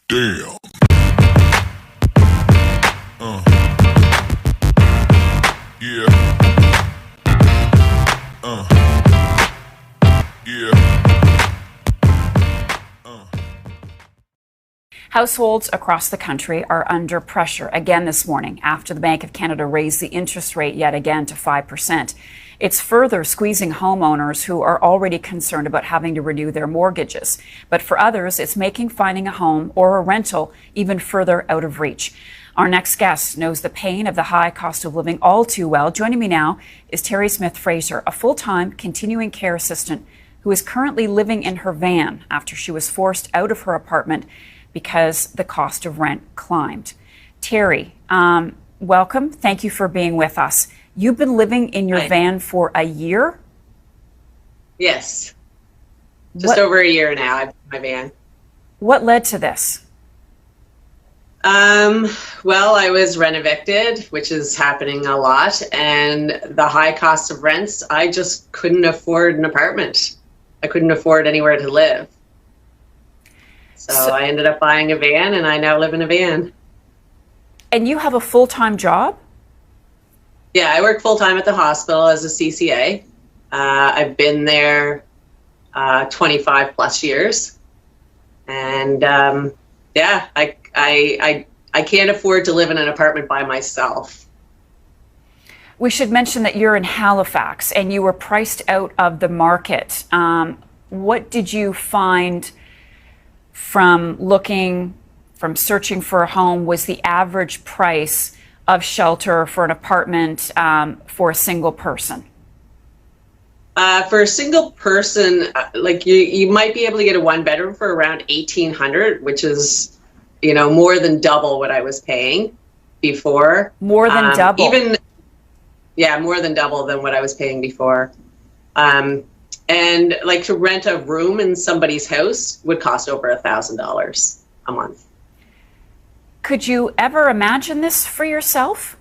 Damn. Yeah. Yeah. Households across the country are under pressure again this morning after the Bank of Canada raised the interest rate yet again to 5%. It's further squeezing homeowners who are already concerned about having to renew their mortgages. But for others, it's making finding a home or a rental even further out of reach. Our next guest knows the pain of the high cost of living all too well. Joining me now is Terry Smith-Fraser, a full-time continuing care assistant who is currently living in her van after she was forced out of her apartment because the cost of rent climbed. Terry, welcome. Thank you for being with us. You've been living in your van for a year? Yes. Just over a year now, I've been in my van. What led to this? Well, I was rent evicted, which is happening a lot, and the high cost of rents, I just couldn't afford an apartment. I couldn't afford anywhere to live. So I ended up buying a van, and I now live in a van. And you have a full-time job? Yeah, I work full-time at the hospital as a CCA. I've been there 25 plus years. And yeah, I can't afford to live in an apartment by myself. We should mention that you're in Halifax and you were priced out of the market. What did you find from searching for a home? Was the average price of shelter for an apartment for a single person? For a single person, like you might be able to get a one bedroom for around $1,800, which is, more than double what I was paying before. More than double? More than double than what I was paying before. And like to rent a room in somebody's house would cost over $1,000 a month. Could you ever imagine this for yourself?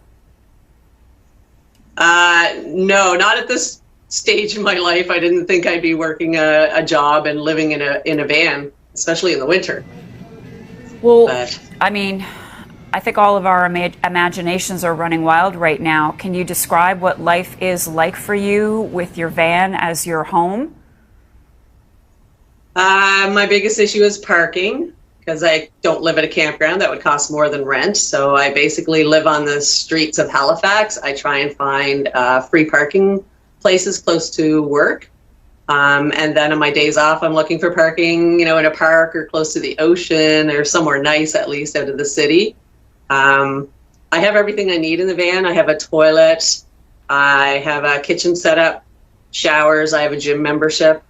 No, not at this stage in my life. I didn't think I'd be working a job and living in a van, especially in the winter. Well, I think all of our imaginations are running wild right now. Can you describe what life is like for you with your van as your home? My biggest issue is parking, because I don't live at a campground. That would cost more than rent. So I basically live on the streets of Halifax. I try and find free parking places close to work. And then on my days off, I'm looking for parking, in a park or close to the ocean or somewhere nice, at least out of the city. I have everything I need in the van. I have a toilet. I have a kitchen setup, showers. I have a gym membership.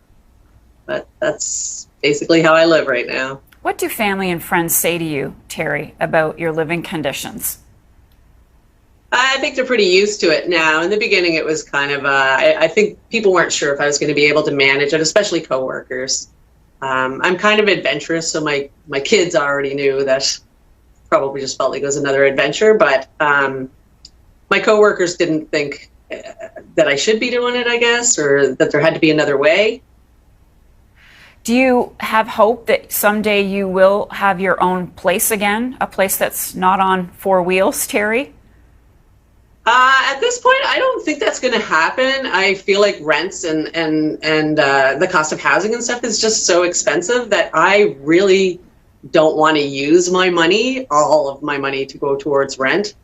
But that's basically how I live right now. What do family and friends say to you, Terry, about your living conditions? I think they're pretty used to it now. In the beginning, it was kind of, I think people weren't sure if I was going to be able to manage it, especially coworkers. I'm kind of adventurous, so my kids already knew that. Probably just felt like it was another adventure, but my coworkers didn't think that I should be doing it, I guess, or that there had to be another way. Do you have hope that someday you will have your own place again, a place that's not on four wheels, Terry? At this point, I don't think that's going to happen. I feel like rents and the cost of housing and stuff is just so expensive that I really don't want to use all of my money to go towards rent.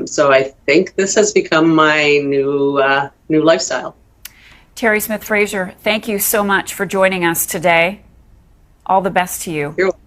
So I think this has become my new lifestyle. Terry Smith-Fraser, thank you so much for joining us today. All the best to you. You're welcome.